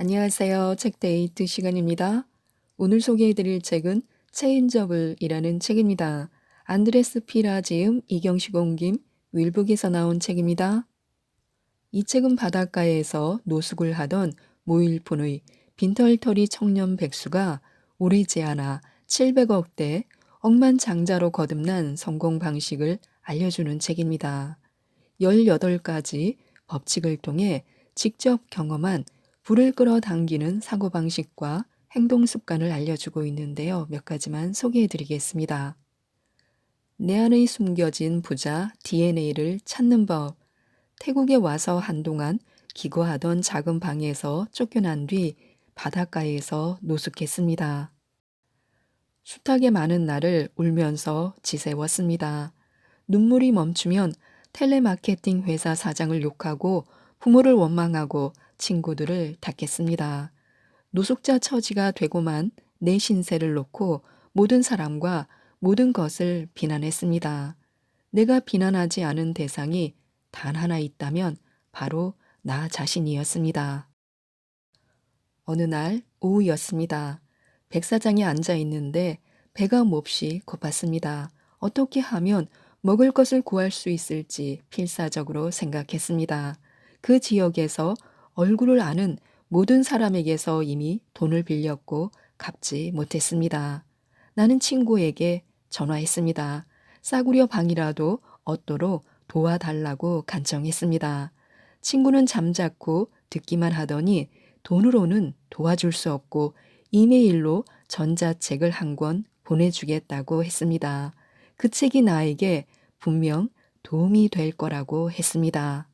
안녕하세요. 책데이트 시간입니다. 오늘 소개해드릴 책은 체인저블이라는 책입니다. 안드레스 피라지움, 이경식 옮김, 윌북에서 나온 책입니다. 이 책은 바닷가에서 노숙을 하던 모일폰의 빈털터리 청년 백수가 오리지 않아 700억대 억만장자로 거듭난 성공 방식을 알려주는 책입니다. 18가지 법칙을 통해 직접 경험한 불을 끌어당기는 사고방식과 행동 습관을 알려주고 있는데요. 몇 가지만 소개해 드리겠습니다. 내 안의 숨겨진 부자 DNA를 찾는 법. 태국에 와서 한동안 기거하던 작은 방에서 쫓겨난 뒤 바닷가에서 노숙했습니다. 숱하게 많은 날을 울면서 지새웠습니다. 눈물이 멈추면 텔레마케팅 회사 사장을 욕하고 부모를 원망하고 친구들을 닦겠습니다. 노숙자 처지가 되고만 내 신세를 놓고 모든 사람과 모든 것을 비난했습니다. 내가 비난하지 않은 대상이 단 하나 있다면 바로 나 자신이었습니다. 어느 날 오후였습니다. 백사장에 앉아 있는데 배가 몹시 고팠습니다. 어떻게 하면 먹을 것을 구할 수 있을지 필사적으로 생각했습니다. 그 지역에서 얼굴을 아는 모든 사람에게서 이미 돈을 빌렸고 갚지 못했습니다. 나는 친구에게 전화했습니다. 싸구려 방이라도 얻도록 도와달라고 간청했습니다. 친구는 잠자코 듣기만 하더니 돈으로는 도와줄 수 없고 이메일로 전자책을 한 권 보내주겠다고 했습니다. 그 책이 나에게 분명 도움이 될 거라고 했습니다.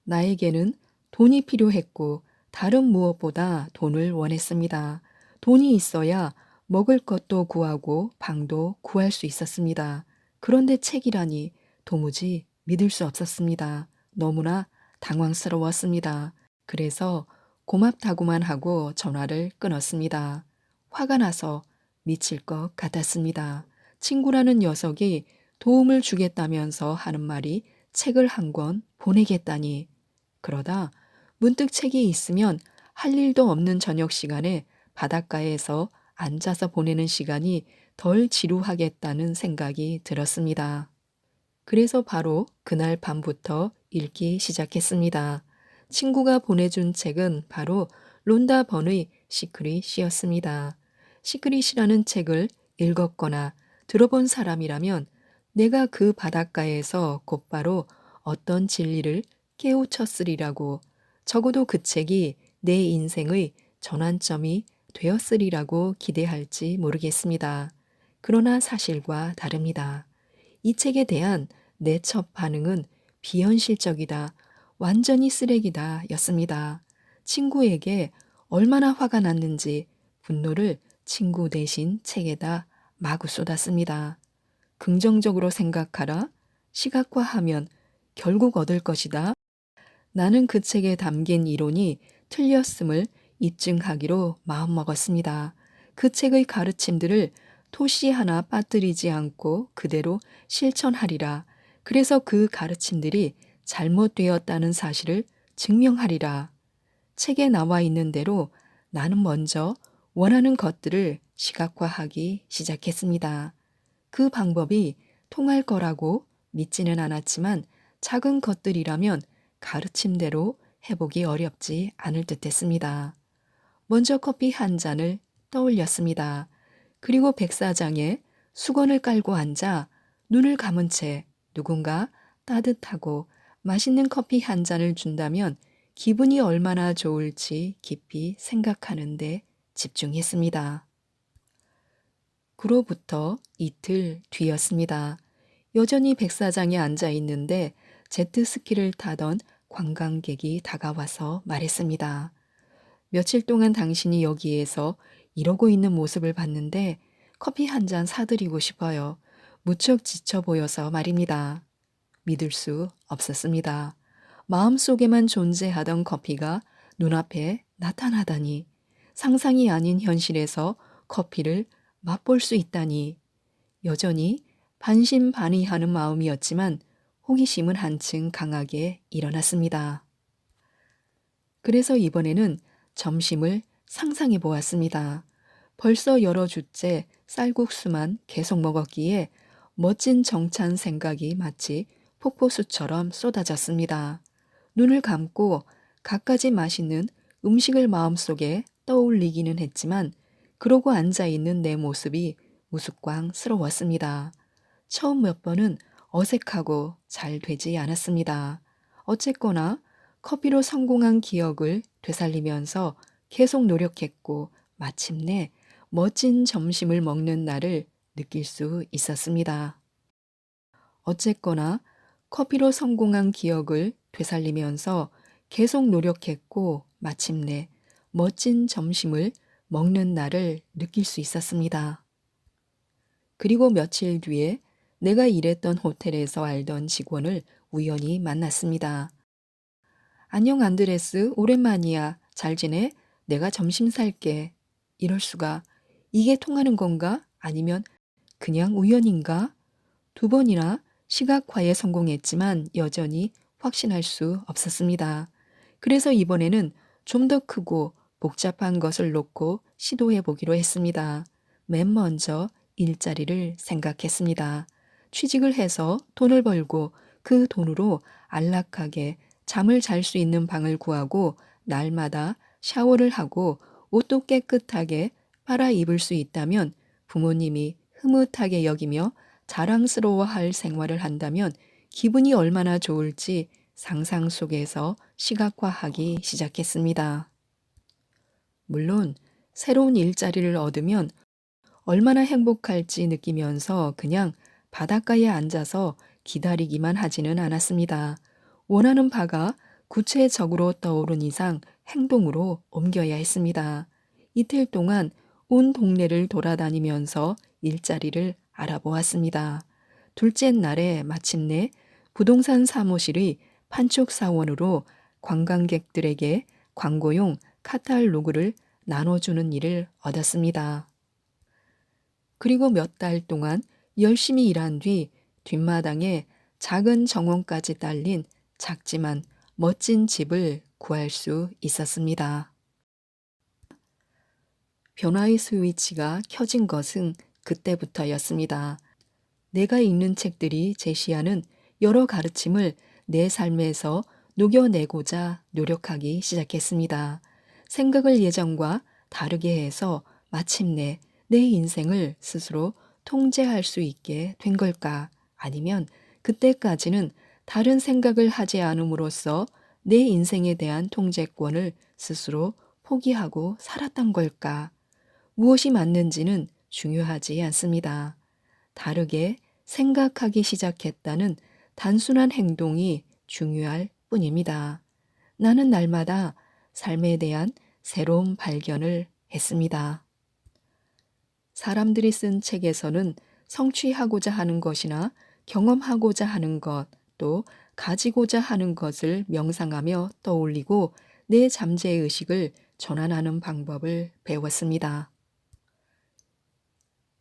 나에게는 돈이 필요했고 다른 무엇보다 돈을 원했습니다. 돈이 있어야 먹을 것도 구하고 방도 구할 수 있었습니다. 그런데 책이라니 도무지 믿을 수 없었습니다. 너무나 당황스러웠습니다. 그래서 고맙다고만 하고 전화를 끊었습니다. 화가 나서 미칠 것 같았습니다. 친구라는 녀석이 도움을 주겠다면서 하는 말이 책을 한 권 보내겠다니. 그러다 문득 책이 있으면 할 일도 없는 저녁 시간에 바닷가에서 앉아서 보내는 시간이 덜 지루하겠다는 생각이 들었습니다. 그래서 바로 그날 밤부터 읽기 시작했습니다. 친구가 보내준 책은 바로 론다 번의 시크릿이었습니다. 시크릿이라는 책을 읽었거나 들어본 사람이라면 내가 그 바닷가에서 곧바로 어떤 진리를 깨우쳤으리라고, 적어도 그 책이 내 인생의 전환점이 되었으리라고 기대할지 모르겠습니다. 그러나 사실과 다릅니다. 이 책에 대한 내 첫 반응은 비현실적이다, 완전히 쓰레기다 였습니다. 친구에게 얼마나 화가 났는지 분노를 친구 대신 책에다 마구 쏟았습니다. 긍정적으로 생각하라, 시각화하면 결국 얻을 것이다. 나는 그 책에 담긴 이론이 틀렸음을 입증하기로 마음먹었습니다. 그 책의 가르침들을 토시 하나 빠뜨리지 않고 그대로 실천하리라. 그래서 그 가르침들이 잘못되었다는 사실을 증명하리라. 책에 나와 있는 대로 나는 먼저 원하는 것들을 시각화하기 시작했습니다. 그 방법이 통할 거라고 믿지는 않았지만 작은 것들이라면 가르침대로 해보기 어렵지 않을 듯 했습니다. 먼저 커피 한 잔을 떠올렸습니다. 그리고 백사장에 수건을 깔고 앉아 눈을 감은 채 누군가 따뜻하고 맛있는 커피 한 잔을 준다면 기분이 얼마나 좋을지 깊이 생각하는데 집중했습니다. 그로부터 이틀 뒤였습니다. 여전히 백사장에 앉아 있는데 제트스키를 타던 관광객이 다가와서 말했습니다. 며칠 동안 당신이 여기에서 이러고 있는 모습을 봤는데 커피 한 잔 사드리고 싶어요. 무척 지쳐 보여서 말입니다. 믿을 수 없었습니다. 마음속에만 존재하던 커피가 눈앞에 나타나다니, 상상이 아닌 현실에서 커피를 맛볼 수 있다니, 여전히 반신반의하는 마음이었지만 호기심은 한층 강하게 일어났습니다. 그래서 이번에는 점심을 상상해 보았습니다. 벌써 여러 주째 쌀국수만 계속 먹었기에 멋진 정찬 생각이 마치 폭포수처럼 쏟아졌습니다. 눈을 감고 갖가지 맛있는 음식을 마음속에 떠올리기는 했지만 그러고 앉아있는 내 모습이 우스꽝스러웠습니다. 처음 몇 번은 어색하고 잘 되지 않았습니다. 어쨌거나 커피로 성공한 기억을 되살리면서 계속 노력했고 마침내 멋진 점심을 먹는 날을 느낄 수 있었습니다. 어쨌거나 커피로 성공한 기억을 되살리면서 계속 노력했고 마침내 멋진 점심을 먹는 날을 느낄 수 있었습니다. 그리고 며칠 뒤에 내가 일했던 호텔에서 알던 직원을 우연히 만났습니다. 안녕 안드레스, 오랜만이야. 잘 지내? 내가 점심 살게. 이럴 수가. 이게 통하는 건가? 아니면 그냥 우연인가? 두 번이나 시각화에 성공했지만 여전히 확신할 수 없었습니다. 그래서 이번에는 좀 더 크고 복잡한 것을 놓고 시도해 보기로 했습니다. 맨 먼저 일자리를 생각했습니다. 취직을 해서 돈을 벌고 그 돈으로 안락하게 잠을 잘 수 있는 방을 구하고 날마다 샤워를 하고 옷도 깨끗하게 빨아 입을 수 있다면 부모님이 흐뭇하게 여기며 자랑스러워할 생활을 한다면 기분이 얼마나 좋을지 상상 속에서 시각화하기 시작했습니다. 물론 새로운 일자리를 얻으면 얼마나 행복할지 느끼면서 그냥 바닷가에 앉아서 기다리기만 하지는 않았습니다. 원하는 바가 구체적으로 떠오른 이상 행동으로 옮겨야 했습니다. 이틀 동안 온 동네를 돌아다니면서 일자리를 알아보았습니다. 둘째 날에 마침내 부동산 사무실의 판촉 사원으로 관광객들에게 광고용 카탈로그를 나눠주는 일을 얻었습니다. 그리고 몇 달 동안 열심히 일한 뒤 뒷마당에 작은 정원까지 딸린 작지만 멋진 집을 구할 수 있었습니다. 변화의 스위치가 켜진 것은 그때부터였습니다. 내가 읽는 책들이 제시하는 여러 가르침을 내 삶에서 녹여내고자 노력하기 시작했습니다. 생각을 예전과 다르게 해서 마침내 내 인생을 스스로 통제할 수 있게 된 걸까? 아니면 그때까지는 다른 생각을 하지 않음으로써 내 인생에 대한 통제권을 스스로 포기하고 살았던 걸까? 무엇이 맞는지는 중요하지 않습니다. 다르게 생각하기 시작했다는 단순한 행동이 중요할 뿐입니다. 나는 날마다 삶에 대한 새로운 발견을 했습니다. 사람들이 쓴 책에서는 성취하고자 하는 것이나 경험하고자 하는 것, 또 가지고자 하는 것을 명상하며 떠올리고 내 잠재의식을 전환하는 방법을 배웠습니다.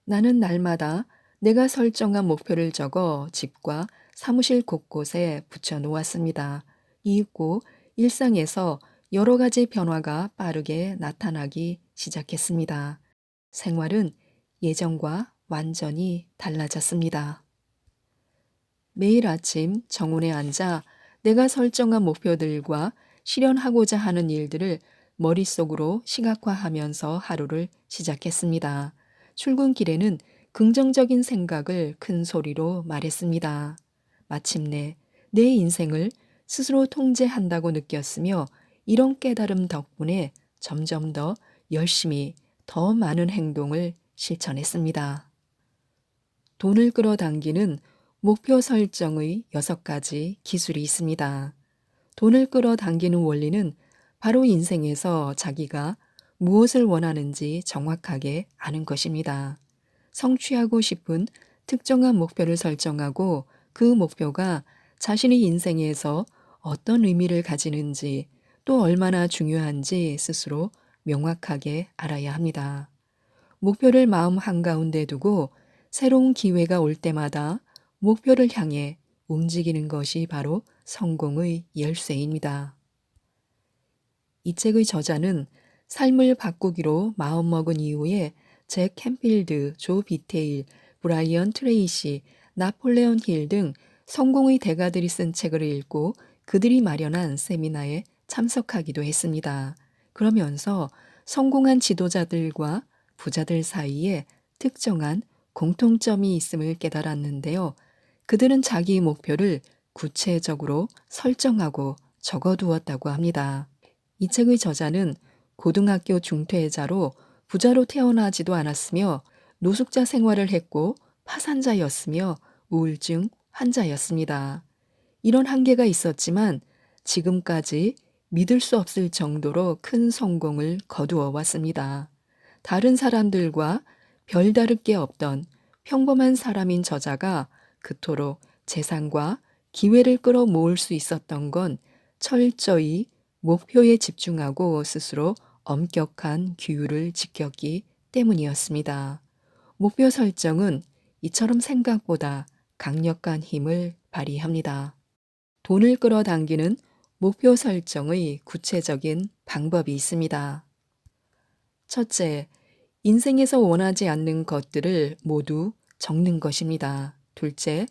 나는 날마다 내가 설정한 목표를 적어 집과 사무실 곳곳에 붙여 놓았습니다. 이윽고 일상에서 여러 가지 변화가 빠르게 나타나기 시작했습니다. 생활은 예전과 완전히 달라졌습니다. 매일 아침 정원에 앉아 내가 설정한 목표들과 실현하고자 하는 일들을 머릿속으로 시각화하면서 하루를 시작했습니다. 출근길에는 긍정적인 생각을 큰 소리로 말했습니다. 마침내 내 인생을 스스로 통제한다고 느꼈으며 이런 깨달음 덕분에 점점 더 열심히 더 많은 행동을 실천했습니다. 돈을 끌어당기는 목표 설정의 6가지 기술이 있습니다. 돈을 끌어당기는 원리는 바로 인생에서 자기가 무엇을 원하는지 정확하게 아는 것입니다. 성취하고 싶은 특정한 목표를 설정하고 그 목표가 자신의 인생에서 어떤 의미를 가지는지 또 얼마나 중요한지 스스로 명확하게 알아야 합니다. 목표를 마음 한가운데 두고 새로운 기회가 올 때마다 목표를 향해 움직이는 것이 바로 성공의 열쇠입니다. 이 책의 저자는 삶을 바꾸기로 마음먹은 이후에 잭 캔필드, 조 비테일, 브라이언 트레이시, 나폴레온 힐 등 성공의 대가들이 쓴 책을 읽고 그들이 마련한 세미나에 참석하기도 했습니다. 그러면서 성공한 지도자들과 부자들 사이에 특정한 공통점이 있음을 깨달았는데요. 그들은 자기 목표를 구체적으로 설정하고 적어두었다고 합니다. 이 책의 저자는 고등학교 중퇴자로 부자로 태어나지도 않았으며 노숙자 생활을 했고 파산자였으며 우울증 환자였습니다. 이런 한계가 있었지만 지금까지 믿을 수 없을 정도로 큰 성공을 거두어 왔습니다. 다른 사람들과 별다를 게 없던 평범한 사람인 저자가 그토록 재산과 기회를 끌어모을 수 있었던 건 철저히 목표에 집중하고 스스로 엄격한 규율을 지켰기 때문이었습니다. 목표 설정은 이처럼 생각보다 강력한 힘을 발휘합니다. 돈을 끌어당기는 목표 설정의 구체적인 방법이 있습니다. 첫째, 인생에서 원하지 않는 것들을 모두 적는 것입니다. 둘째,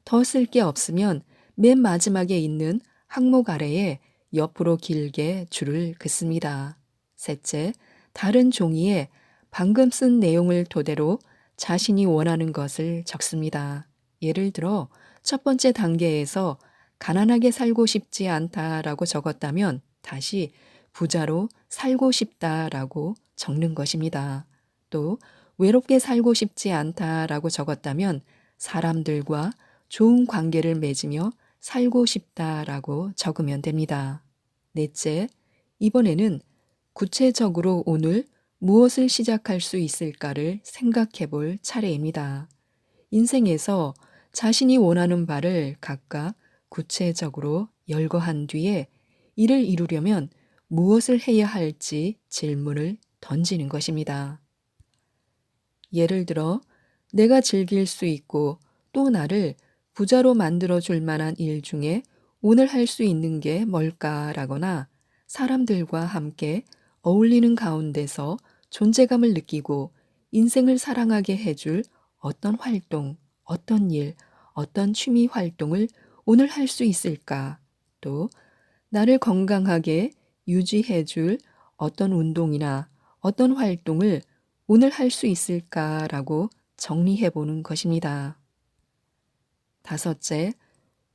더 쓸 게 없으면 맨 마지막에 있는 항목 아래에 옆으로 길게 줄을 긋습니다. 셋째, 다른 종이에 방금 쓴 내용을 토대로 자신이 원하는 것을 적습니다. 예를 들어 첫 번째 단계에서 가난하게 살고 싶지 않다라고 적었다면 다시 부자로 살고 싶다라고 적는 것입니다. 또 외롭게 살고 싶지 않다라고 적었다면 사람들과 좋은 관계를 맺으며 살고 싶다라고 적으면 됩니다. 넷째, 이번에는 구체적으로 오늘 무엇을 시작할 수 있을까를 생각해 볼 차례입니다. 인생에서 자신이 원하는 바를 각각 구체적으로 열거한 뒤에 이를 이루려면 무엇을 해야 할지 질문을 던지는 것입니다. 예를 들어, 내가 즐길 수 있고 또 나를 부자로 만들어 줄 만한 일 중에 오늘 할 수 있는 게 뭘까라거나 사람들과 함께 어울리는 가운데서 존재감을 느끼고 인생을 사랑하게 해줄 어떤 활동, 어떤 일, 어떤 취미 활동을 오늘 할 수 있을까? 또 나를 건강하게 유지해 줄 어떤 운동이나 어떤 활동을 오늘 할 수 있을까라고 정리해 보는 것입니다. 다섯째,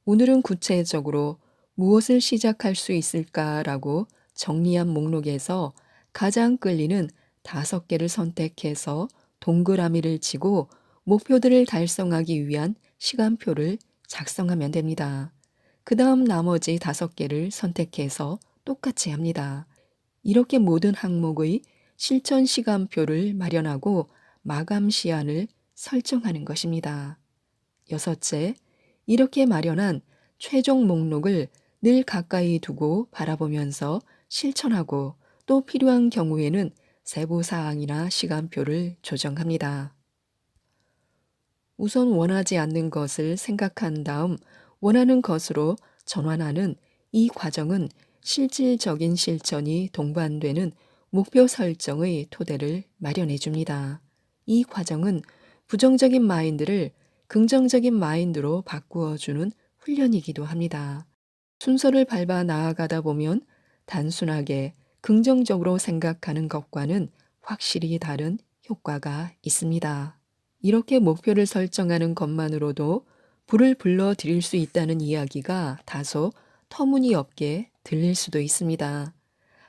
오늘은 구체적으로 무엇을 시작할 수 있을까라고 정리한 목록에서 가장 끌리는 5개를 선택해서 동그라미를 치고 목표들을 달성하기 위한 시간표를 작성하면 됩니다. 그 다음 나머지 5개를 선택해서 똑같이 합니다. 이렇게 모든 항목의 실천 시간표를 마련하고 마감 시한을 설정하는 것입니다. 여섯째, 이렇게 마련한 최종 목록을 늘 가까이 두고 바라보면서 실천하고 또 필요한 경우에는 세부 사항이나 시간표를 조정합니다. 우선 원하지 않는 것을 생각한 다음 원하는 것으로 전환하는 이 과정은 실질적인 실천이 동반되는 목표 설정의 토대를 마련해 줍니다. 이 과정은 부정적인 마인드를 긍정적인 마인드로 바꾸어 주는 훈련이기도 합니다. 순서를 밟아 나아가다 보면 단순하게 긍정적으로 생각하는 것과는 확실히 다른 효과가 있습니다. 이렇게 목표를 설정하는 것만으로도 불을 불러 드릴 수 있다는 이야기가 다소 터무니없게 들릴 수도 있습니다.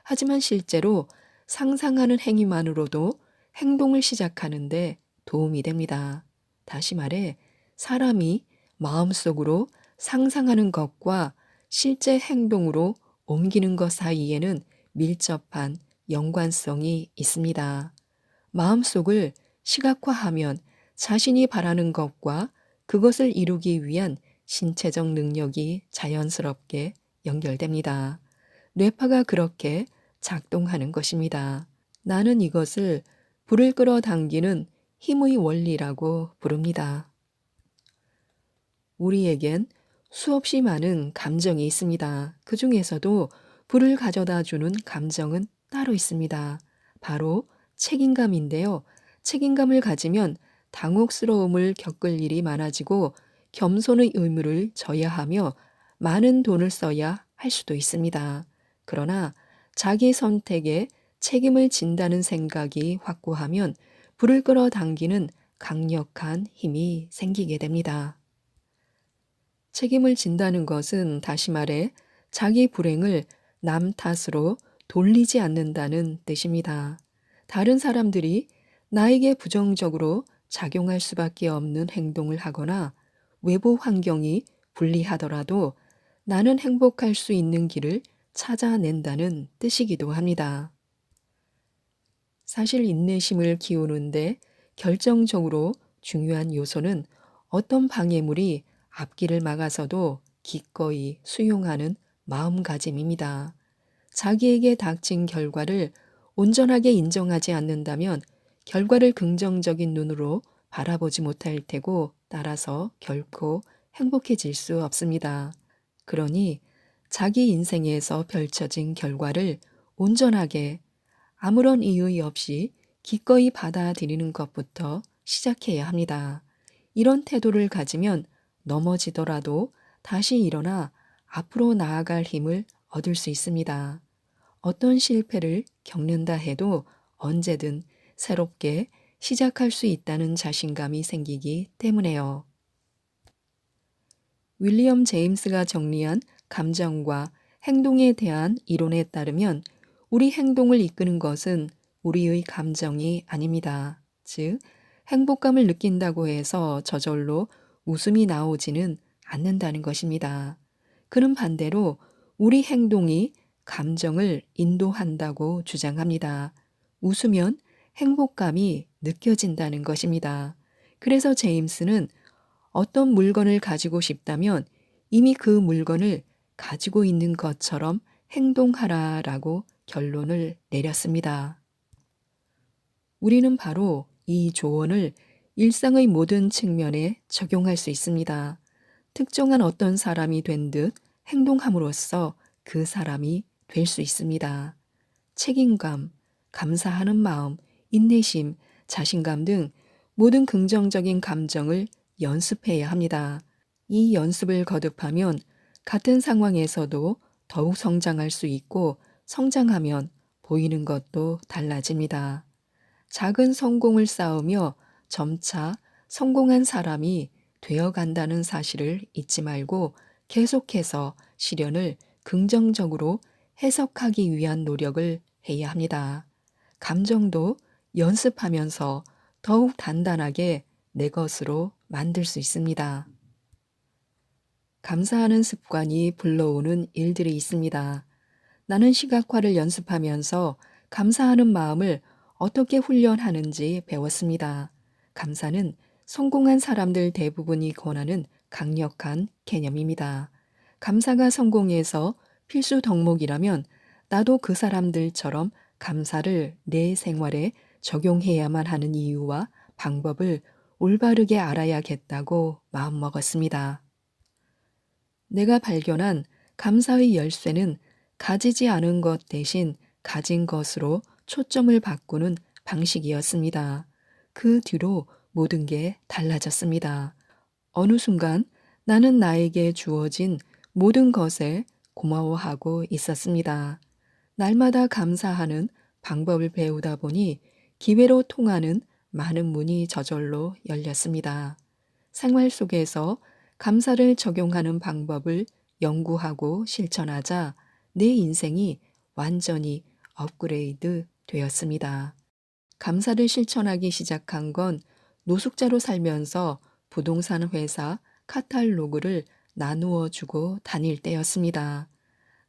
하지만 실제로 상상하는 행위만으로도 행동을 시작하는데 도움이 됩니다. 다시 말해, 사람이 마음속으로 상상하는 것과 실제 행동으로 옮기는 것 사이에는 밀접한 연관성이 있습니다. 마음속을 시각화하면 자신이 바라는 것과 그것을 이루기 위한 신체적 능력이 자연스럽게 연결됩니다. 뇌파가 그렇게 작동하는 것입니다. 나는 이것을 불을 끌어당기는 힘의 원리라고 부릅니다. 우리에겐 수없이 많은 감정이 있습니다. 그 중에서도 불을 가져다 주는 감정은 따로 있습니다. 바로 책임감인데요. 책임감을 가지면 당혹스러움을 겪을 일이 많아지고 겸손의 의무를 져야 하며 많은 돈을 써야 할 수도 있습니다. 그러나 자기 선택에 책임을 진다는 생각이 확고하면 불을 끌어당기는 강력한 힘이 생기게 됩니다. 책임을 진다는 것은 다시 말해 자기 불행을 남 탓으로 돌리지 않는다는 뜻입니다. 다른 사람들이 나에게 부정적으로 작용할 수밖에 없는 행동을 하거나 외부 환경이 불리하더라도 나는 행복할 수 있는 길을 찾아낸다는 뜻이기도 합니다. 사실 인내심을 키우는데 결정적으로 중요한 요소는 어떤 방해물이 앞길을 막아서도 기꺼이 수용하는 마음가짐입니다. 자기에게 닥친 결과를 온전하게 인정하지 않는다면 결과를 긍정적인 눈으로 바라보지 못할 테고 따라서 결코 행복해질 수 없습니다. 그러니 자기 인생에서 펼쳐진 결과를 온전하게 아무런 이의 없이 기꺼이 받아들이는 것부터 시작해야 합니다. 이런 태도를 가지면 넘어지더라도 다시 일어나 앞으로 나아갈 힘을 얻을 수 있습니다. 어떤 실패를 겪는다 해도 언제든 새롭게 시작할 수 있다는 자신감이 생기기 때문에요. 윌리엄 제임스가 정리한 감정과 행동에 대한 이론에 따르면 우리 행동을 이끄는 것은 우리의 감정이 아닙니다. 즉, 행복감을 느낀다고 해서 저절로 웃음이 나오지는 않는다는 것입니다. 그는 반대로 우리 행동이 감정을 인도한다고 주장합니다. 웃으면 행복감이 느껴진다는 것입니다. 그래서 제임스는 어떤 물건을 가지고 싶다면 이미 그 물건을 가지고 있는 것처럼 행동하라라고 결론을 내렸습니다. 우리는 바로 이 조언을 일상의 모든 측면에 적용할 수 있습니다. 특정한 어떤 사람이 된 듯 행동함으로써 그 사람이 될 수 있습니다. 책임감, 감사하는 마음, 인내심, 자신감 등 모든 긍정적인 감정을 연습해야 합니다. 이 연습을 거듭하면 같은 상황에서도 더욱 성장할 수 있고 성장하면 보이는 것도 달라집니다. 작은 성공을 쌓으며 점차 성공한 사람이 되어 간다는 사실을 잊지 말고 계속해서 시련을 긍정적으로 해석하기 위한 노력을 해야 합니다. 감정도 연습하면서 더욱 단단하게 내 것으로 만들 수 있습니다. 감사하는 습관이 불러오는 일들이 있습니다. 나는 시각화를 연습하면서 감사하는 마음을 어떻게 훈련하는지 배웠습니다. 감사는 성공한 사람들 대부분이 권하는 강력한 개념입니다. 감사가 성공해서 필수 덕목이라면 나도 그 사람들처럼 감사를 내 생활에 적용해야만 하는 이유와 방법을 올바르게 알아야겠다고 마음먹었습니다. 내가 발견한 감사의 열쇠는 가지지 않은 것 대신 가진 것으로 초점을 바꾸는 방식이었습니다. 그 뒤로 모든 게 달라졌습니다. 어느 순간 나는 나에게 주어진 모든 것에 고마워하고 있었습니다. 날마다 감사하는 방법을 배우다 보니 기회로 통하는 많은 문이 저절로 열렸습니다. 생활 속에서 감사를 적용하는 방법을 연구하고 실천하자 내 인생이 완전히 업그레이드 되었습니다. 감사를 실천하기 시작한 건 노숙자로 살면서 부동산 회사 카탈로그를 나누어 주고 다닐 때였습니다.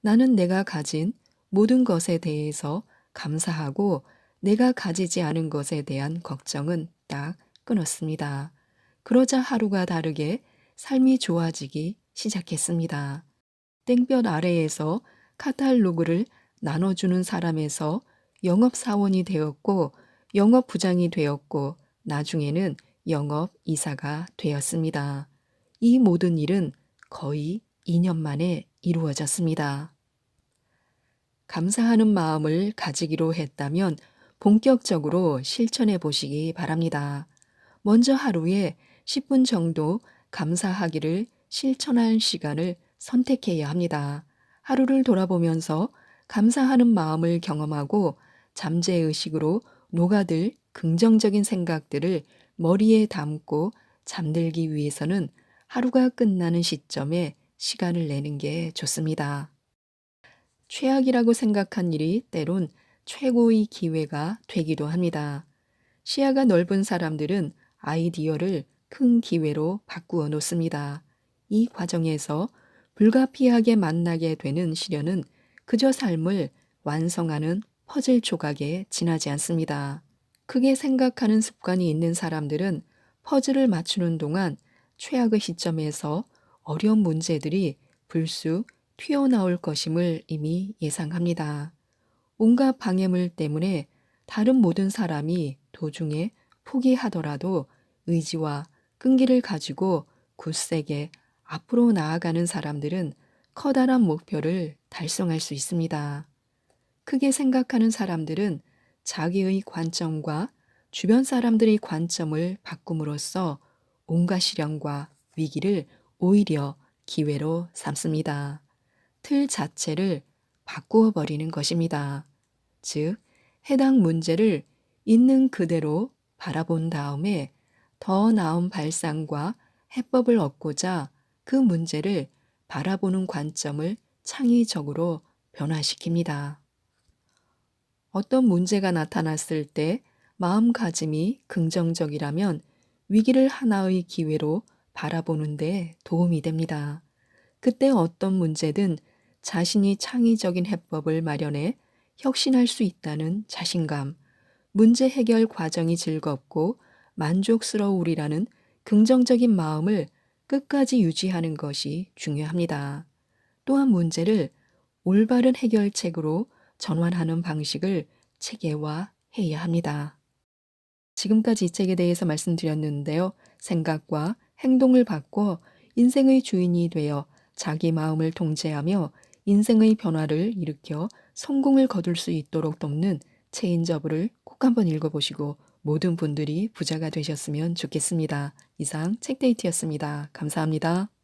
나는 내가 가진 모든 것에 대해서 감사하고 내가 가지지 않은 것에 대한 걱정은 딱 끊었습니다. 그러자 하루가 다르게 삶이 좋아지기 시작했습니다. 땡볕 아래에서 카탈로그를 나눠주는 사람에서 영업사원이 되었고 영업부장이 되었고 나중에는 영업이사가 되었습니다. 이 모든 일은 거의 2년 만에 이루어졌습니다. 감사하는 마음을 가지기로 했다면 본격적으로 실천해 보시기 바랍니다. 먼저 하루에 10분 정도 감사하기를 실천할 시간을 선택해야 합니다. 하루를 돌아보면서 감사하는 마음을 경험하고 잠재의식으로 녹아들 긍정적인 생각들을 머리에 담고 잠들기 위해서는 하루가 끝나는 시점에 시간을 내는 게 좋습니다. 최악이라고 생각한 일이 때론 최고의 기회가 되기도 합니다. 시야가 넓은 사람들은 아이디어를 큰 기회로 바꾸어 놓습니다. 이 과정에서 불가피하게 만나게 되는 시련은 그저 삶을 완성하는 퍼즐 조각에 지나지 않습니다. 크게 생각하는 습관이 있는 사람들은 퍼즐을 맞추는 동안 최악의 시점에서 어려운 문제들이 불쑥 튀어나올 것임을 이미 예상합니다. 온갖 방해물 때문에 다른 모든 사람이 도중에 포기하더라도 의지와 끈기를 가지고 굳세게 앞으로 나아가는 사람들은 커다란 목표를 달성할 수 있습니다. 크게 생각하는 사람들은 자기의 관점과 주변 사람들의 관점을 바꿈으로써 온갖 시련과 위기를 오히려 기회로 삼습니다. 틀 자체를 바꾸어 버리는 것입니다. 즉, 해당 문제를 있는 그대로 바라본 다음에 더 나은 발상과 해법을 얻고자 그 문제를 바라보는 관점을 창의적으로 변화시킵니다. 어떤 문제가 나타났을 때 마음가짐이 긍정적이라면 위기를 하나의 기회로 바라보는 데 도움이 됩니다. 그때 어떤 문제든 자신이 창의적인 해법을 마련해 혁신할 수 있다는 자신감, 문제 해결 과정이 즐겁고 만족스러우리라는 긍정적인 마음을 끝까지 유지하는 것이 중요합니다. 또한 문제를 올바른 해결책으로 전환하는 방식을 체계화해야 합니다. 지금까지 이 책에 대해서 말씀드렸는데요. 생각과 행동을 바꿔 인생의 주인이 되어 자기 마음을 통제하며 인생의 변화를 일으켜 성공을 거둘 수 있도록 돕는 체인저브를 꼭 한번 읽어보시고 모든 분들이 부자가 되셨으면 좋겠습니다. 이상 책데이트였습니다. 감사합니다.